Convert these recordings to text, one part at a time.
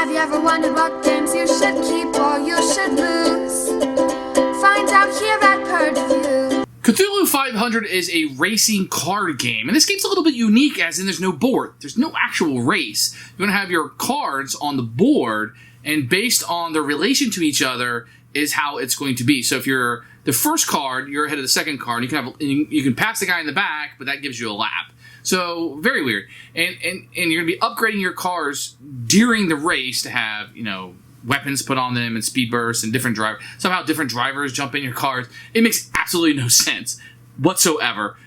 Have you ever wondered what games you should keep or you should lose? Find out here at Purge View. Cthulhu 500 is a racing card game, and this game's a little bit unique as in there's no board. There's no actual race. You're going to have your cards on the board, and based on their relation to each other is how it's going to be. So if you're the first card, you're ahead of the second card. You can pass the guy in the back, but that gives you a lap. So very weird. And you're going to be upgrading your cars during the race to have, you know, weapons put on them and speed bursts and different drivers. Somehow different drivers jump in your cars. It makes absolutely no sense whatsoever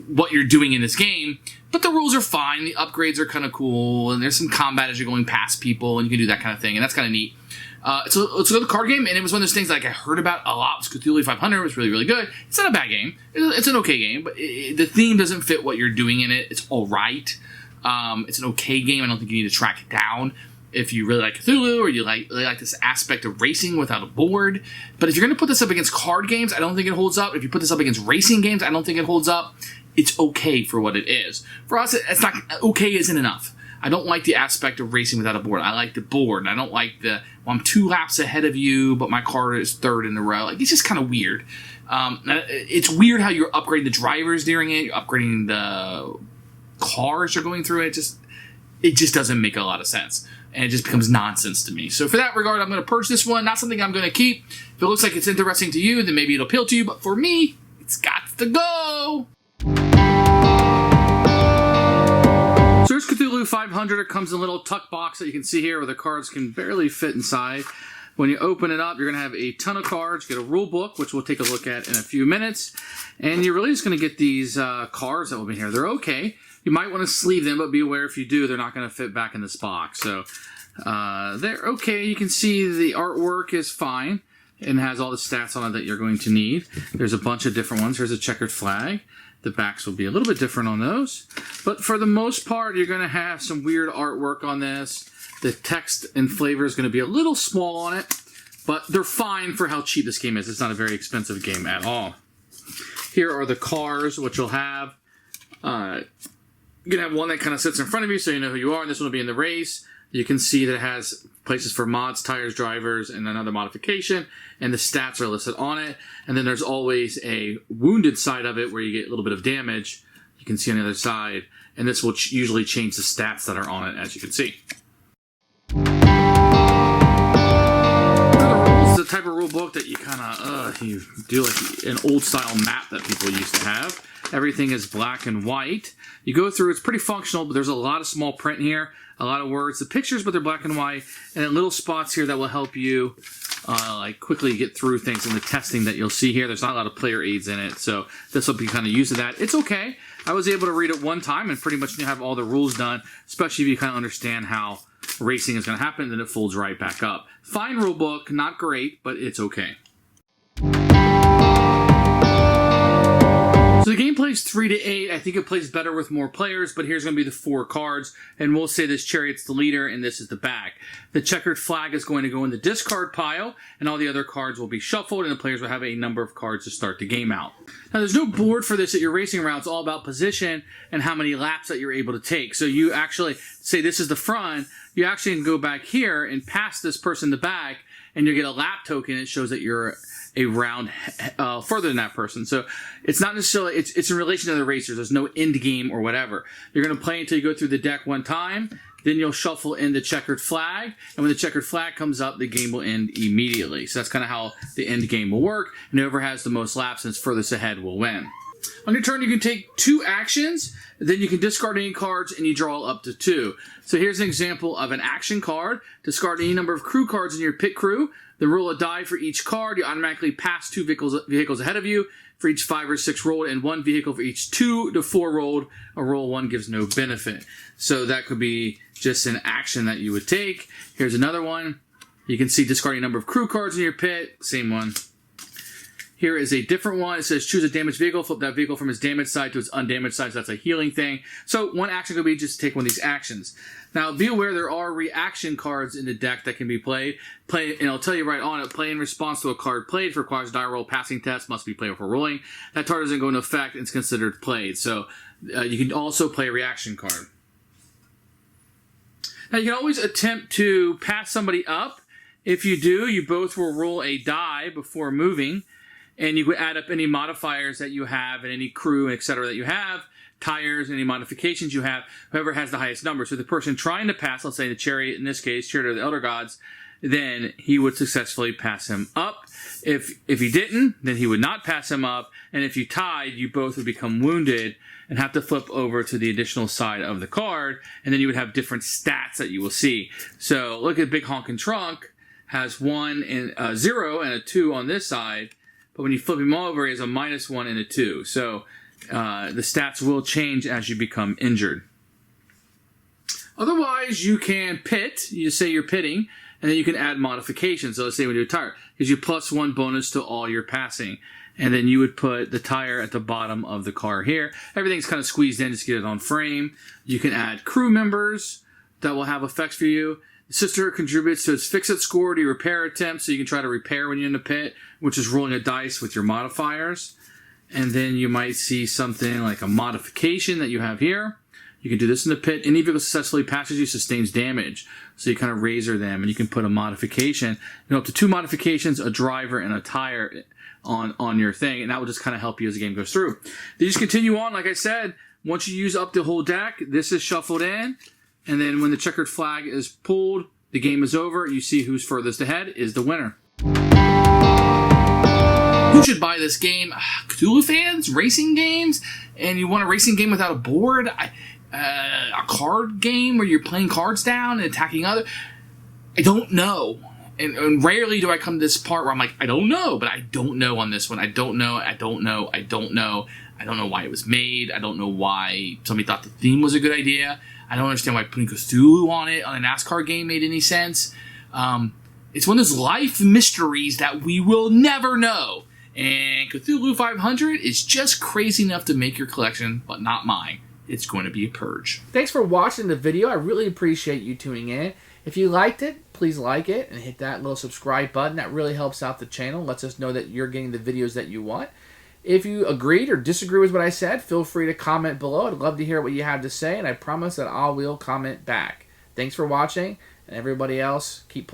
what you're doing in this game. But the rules are fine. The upgrades are kind of cool. And there's some combat as you're going past people. And you can do that kind of thing. And that's kind of neat. It's a good card game, and it was one of those things like I heard about a lot. It was Cthulhu 500. It was really, really good. It's not a bad game. It's an okay game, but the theme doesn't fit what you're doing in it. It's all right. It's an okay game. I don't think you need to track it down if you really like Cthulhu or you really like this aspect of racing without a board. But if you're going to put this up against card games, I don't think it holds up. If you put this up against racing games, I don't think it holds up. It's okay for what it is. For us, it's not okay isn't enough. I don't like the aspect of racing without a board. I like the board. I don't like I'm 2 laps ahead of you, but my car is third in the row. Like, it's just kind of weird. It's weird how you're upgrading the drivers during it. You're upgrading the cars you're going through it. It just doesn't make a lot of sense. And it just becomes nonsense to me. So for that regard, I'm going to purge this one. Not something I'm going to keep. If it looks like it's interesting to you, then maybe it'll appeal to you. But for me, it's got to go. So here's Cthulhu 500. It comes in a little tuck box that you can see here where the cards can barely fit inside. When you open it up, you're going to have a ton of cards. You get a rule book, which we'll take a look at in a few minutes. And you're really just going to get these cards that will be here. They're okay. You might want to sleeve them, but be aware if you do, they're not going to fit back in this box. So they're okay. You can see the artwork is fine and has all the stats on it that you're going to need. There's a bunch of different ones. There's a checkered flag. The backs will be a little bit different on those. But for the most part, you're going to have some weird artwork on this. The text and flavor is going to be a little small on it, but they're fine for how cheap this game is. It's not a very expensive game at all. Here are the cars, which you'll have. You're going to have one that kind of sits in front of you so you know who you are, and this one will be in the race. You can see that it has places for mods, tires, drivers, and another modification, and the stats are listed on it. And then there's always a wounded side of it where you get a little bit of damage. You can see on the other side, and this will usually change the stats that are on it, as you can see. The type of rule book that you kind of you do like an old style map that people used to have. Everything is black and white. You go through, it's pretty functional, but there's a lot of small print here, a lot of words. The pictures, but they're black and white, and then little spots here that will help you like quickly get through things in the testing that you'll see here. There's not a lot of player aids in it, so this will be kind of used to that. It's okay. I was able to read it one time and pretty much have all the rules done, especially if you kind of understand how racing is going to happen, then it folds right back up. Fine rule book, not great, but it's okay. So the game plays 3 to 8. I think it plays better with more players, but here's going to be the 4 cards, and we'll say this chariot's the leader, and this is the back. The checkered flag is going to go in the discard pile, and all the other cards will be shuffled, and the players will have a number of cards to start the game out. Now, there's no board for this that you're racing around. It's all about position and how many laps that you're able to take. So you actually, say this is the front, you actually can go back here and pass this person in the back, and you get a lap token. It shows that you're a round further than that person. So it's not necessarily, it's in relation to the racers. There's no end game or whatever. You're going to play until you go through the deck one time. Then you'll shuffle in the checkered flag. And when the checkered flag comes up, the game will end immediately. So that's kind of how the end game will work. And whoever has the most laps and is furthest ahead will win. On your turn, you can take 2 actions. Then you can discard any cards, and you draw up to 2. So here's an example of an action card. Discard any number of crew cards in your pit crew. Then roll a die for each card. You automatically pass 2 vehicles ahead of you for each 5 or 6 rolled, and 1 vehicle for each 2 to 4 rolled. A roll 1 gives no benefit. So that could be just an action that you would take. Here's another one. You can see discarding a number of crew cards in your pit. Same one. Here is a different one. It says choose a damaged vehicle, flip that vehicle from its damaged side to its undamaged side. So that's a healing thing. So one action could be just to take one of these actions. Now be aware there are reaction cards in the deck that can be played. And I'll tell you right on it, play in response to a card played. If it requires die roll, passing test, must be played before rolling. That card doesn't go into effect and it's considered played. So you can also play a reaction card. Now, you can always attempt to pass somebody up. If you do, you both will roll a die before moving, and you can add up any modifiers that you have and any crew, etc. that you have, tires, any modifications you have, whoever has the highest number. So the person trying to pass, let's say the chariot in this case, chariot of the elder gods, then he would successfully pass him up. If he didn't, then he would not pass him up. And if you tied, you both would become wounded and have to flip over to the additional side of the card. And then you would have different stats that you will see. So look at Big Honkin' Trunk, has 1 and a 0 and a 2 on this side. But when you flip him over, he has a -1 and a 2. So the stats will change as you become injured. Otherwise, you can pit. You just say you're pitting. And then you can add modifications. So let's say we do a tire. Gives you +1 bonus to all your passing. And then you would put the tire at the bottom of the car here. Everything's kind of squeezed in just to get it on frame. You can add crew members that will have effects for you. The sister contributes to its fix-it score to your repair attempt. So you can try to repair when you're in the pit, which is rolling a dice with your modifiers. And then you might see something like a modification that you have here. You can do this in the pit. Any vehicle successfully passes you sustains damage. So you kind of razor them, and you can put a modification. Up to 2 modifications, a driver, and a tire on your thing, and that will just kind of help you as the game goes through. Then you just continue on. Like I said, once you use up the whole deck, this is shuffled in, and then when the checkered flag is pulled, the game is over. You see who's furthest ahead is the winner. Who should buy this game? Cthulhu fans? Racing games? And you want a racing game without a board? A card game where you're playing cards down and attacking other. I don't know. And rarely do I come to this part where I'm like, I don't know, but I don't know on this one. I don't know. I don't know why it was made. I don't know why somebody thought the theme was a good idea. I don't understand why putting Cthulhu on it on a NASCAR game made any sense. It's one of those life mysteries that we will never know. And Cthulhu 500 is just crazy enough to make your collection, but not mine. It's going to be a Purge. Thanks for watching the video. I really appreciate you tuning in. If you liked it, please like it and hit that little subscribe button. That really helps out the channel. Lets us know that you're getting the videos that you want. If you agreed or disagree with what I said, feel free to comment below. I'd love to hear what you have to say, and I promise that I will comment back. Thanks for watching, and everybody else, keep playing.